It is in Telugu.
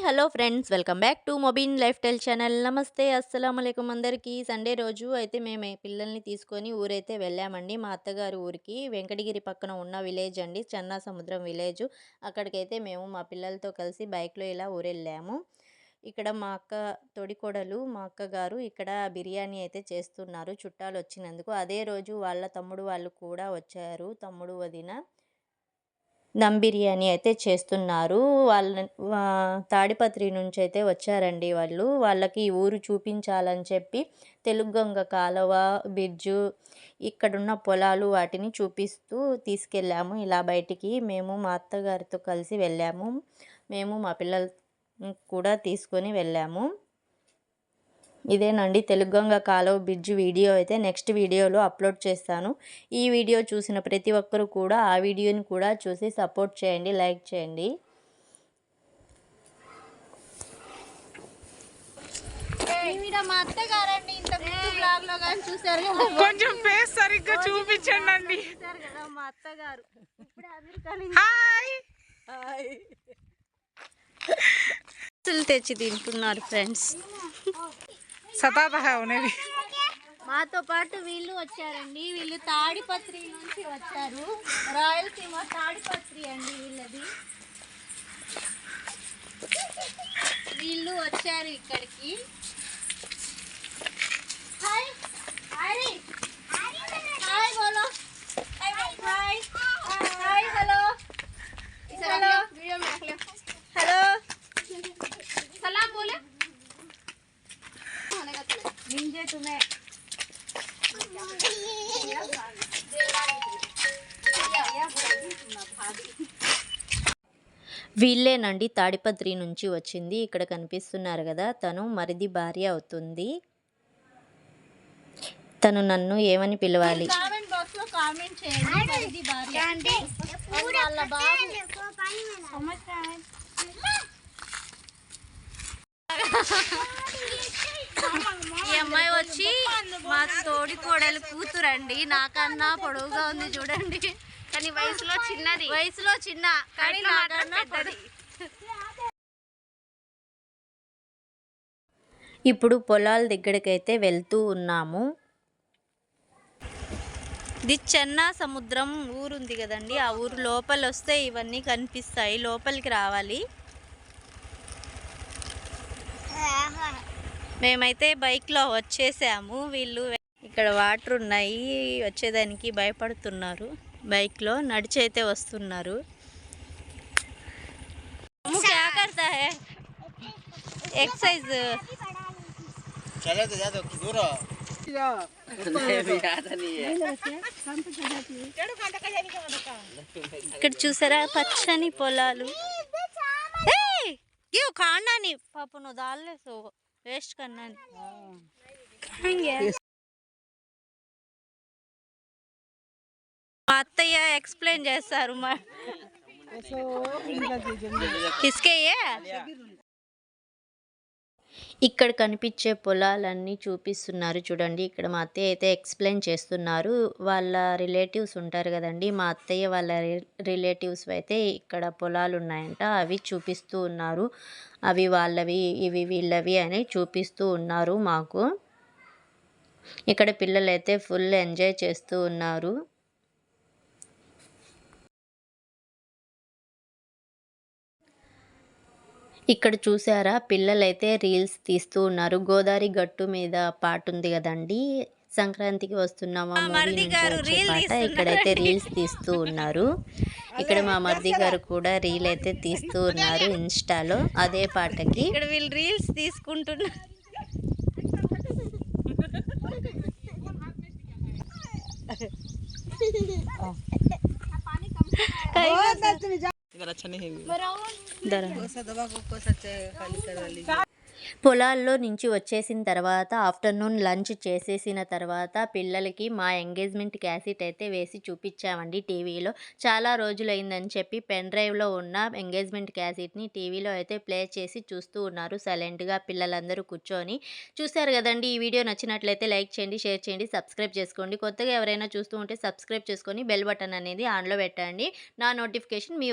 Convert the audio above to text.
Hello friends, welcome back to Mobin life style channel. నమస్తే, అస్సలాముఅలైకుం అందరికీ. సండే రోజు అయితే మేము పిల్లల్ని తీసుకొని ఊరైతే వెళ్ళామండి. మా అత్తగారు ఊరికి వెంకటగిరి పక్కన ఉన్న విలేజ్ అండి, చెన్నా సముద్రం విలేజ్. అక్కడికైతే మేము మా పిల్లలతో కలిసి బైక్లో ఇలా ఊరెళ్ళాము. ఇక్కడ మా అక్క తొడికోడలు, మా అక్కగారు ఇక్కడ బిర్యానీ అయితే చేస్తున్నారు చుట్టాలు వచ్చినందుకు. అదే రోజు వాళ్ళ తమ్ముడు వాళ్ళు కూడా వచ్చారు, తమ్ముడు వదిన. దమ్ బిర్యానీ అయితే చేస్తున్నారు. తాడిపత్రి నుంచి అయితే వచ్చారండి వాళ్ళు. వాళ్ళకి ఈ ఊరు చూపించాలని చెప్పి తెలుగొంగ కాలువ, బ్రిడ్జు, ఇక్కడున్న పొలాలు వాటిని చూపిస్తూ తీసుకెళ్ళాము ఇలా బయటికి. మేము మా అత్తగారితో కలిసి వెళ్ళాము. మేము మా పిల్లలు కూడా తీసుకొని వెళ్ళాము. ఇదేనండి తెలుగొంగ కాలువ బ్రిడ్జ్ వీడియో అయితే నెక్స్ట్ వీడియోలో అప్లోడ్ చేస్తాను. ఈ వీడియో చూసిన ప్రతి ఒక్కరు కూడా ఆ వీడియోని కూడా చూసి సపోర్ట్ చేయండి, లైక్ చేయండి. మా అత్తగారండి, ఇంతకుముందు బ్లాగ్ లో కానీ చూసారు కదా, కొంచెం ఫేస్ సరిగ్గా చూపించండి. చూసారు కదా మా అత్తగారు. ఇప్పుడు తెచ్చి తింటున్నారు ఫ్రెండ్స్. మాతో పాటు వీళ్ళు వచ్చారండి. వీళ్ళు తాడిపత్రి నుంచి వచ్చారు, రాయలసీమ తాడిపత్రి అండి వీళ్ళది. వీళ్ళు వచ్చారు ఇక్కడికి. హాయ్ హాయ్ హాయ్ బోలో, hi hi hello hello hello सलाम बोले मुझे तुम्हें వీళ్ళేనండి తాడిపత్రి నుంచి వచ్చింది. ఇక్కడ కనిపిస్తున్నారు కదా, తను మరిది భార్య అవుతుంది. తను నన్ను ఏమని పిలవాలి? కామెంట్ బాక్స్ లో కామెంట్ చేయండి. మరిది భార్య అంటే వాళ్ళ బాబు. ఈ అమ్మాయి వచ్చి మా తోడి కోడలు కూతురండి. నాకన్నా పొడవుగా ఉంది చూడండి, కానీ వయసులో చిన్న కానీ నాకన్నా పెద్దది. ఇప్పుడు పొలాల దగ్గరకైతే వెళ్తూ ఉన్నాము. ఇది చెన్నా సముద్రం ఊరుంది కదండి, ఆ ఊరు లోపల వస్తే ఇవన్నీ కనిపిస్తాయి. లోపలికి రావాలి. మేమైతే బైక్లో వచ్చేసాము. వీళ్ళు ఇక్కడ వాటర్ ఉన్నాయి, వచ్చేదానికి భయపడుతున్నారు. బైక్లో నడిచి అయితే వస్తున్నారు. ఎక్సర్సైజ్ ఇక్కడ చూసారా పచ్చని పొలాలు. क्यों खाना नहीं पापा नो डाल ले सो वेस्ट करना नहीं खाएंगे. అత్తయ్య ఎక్స్ప్లెయిన్ చేస్తారు. కిస్కే ఇక్కడ కనిపించే పొలాలన్నీ చూపిస్తున్నారు చూడండి. ఇక్కడ మా అత్తయ్య అయితే ఎక్స్ప్లెయిన్ చేస్తున్నారు. వాళ్ళ రిలేటివ్స్ ఉంటారు కదండి, మా అత్తయ్య వాళ్ళ రిలేటివ్స్ అయితే ఇక్కడ పొలాలు ఉన్నాయంట, అవి చూపిస్తూ ఉన్నారు. అవి వాళ్ళవి, ఇవి వీళ్ళవి అని చూపిస్తూ ఉన్నారు మాకు. ఇక్కడ పిల్లలైతే ఫుల్ ఎంజాయ్ చేస్తూ ఉన్నారు. ఇక్కడ చూసారా పిల్లలైతే రీల్స్ తీస్తూ ఉన్నారు. గోదావరి గట్టు మీద పాట ఉంది కదండి, సంక్రాంతికి వస్తున్నామా మూవీ నుంచి వచ్చే పాట. ఇక్కడైతే రీల్స్ తీస్తూ ఉన్నారు. ఇక్కడ మా మరిది గారు కూడా రీల్ అయితే తీస్తూ ఉన్నారు ఇన్స్టాలో అదే పాటకి. ఇక్కడ వీళ్ళు రీల్స్ తీసుకుంటున్నారు. పొలాల్లో నుంచి వచ్చేసిన తర్వాత ఆఫ్టర్నూన్ లంచ్ చేసేసిన తర్వాత పిల్లలకి మా ఎంగేజ్మెంట్ క్యాసెట్ అయితే వేసి చూపించామండి టీవీలో. చాలా రోజులైందని చెప్పి పెన్ డ్రైవ్లో ఉన్న ఎంగేజ్మెంట్ క్యాసెట్ని టీవీలో అయితే ప్లే చేసి చూస్తూ ఉన్నారు సైలెంట్గా పిల్లలందరూ కూర్చొని. చూశారు కదండి. ఈ వీడియో నచ్చినట్లయితే లైక్ చేయండి, షేర్ చేయండి, సబ్స్క్రైబ్ చేసుకోండి. కొత్తగా ఎవరైనా చూస్తూ ఉంటే సబ్స్క్రైబ్ చేసుకొని బెల్ బటన్ అనేది ఆన్లో పెట్టండి. నా నోటిఫికేషన్ మీ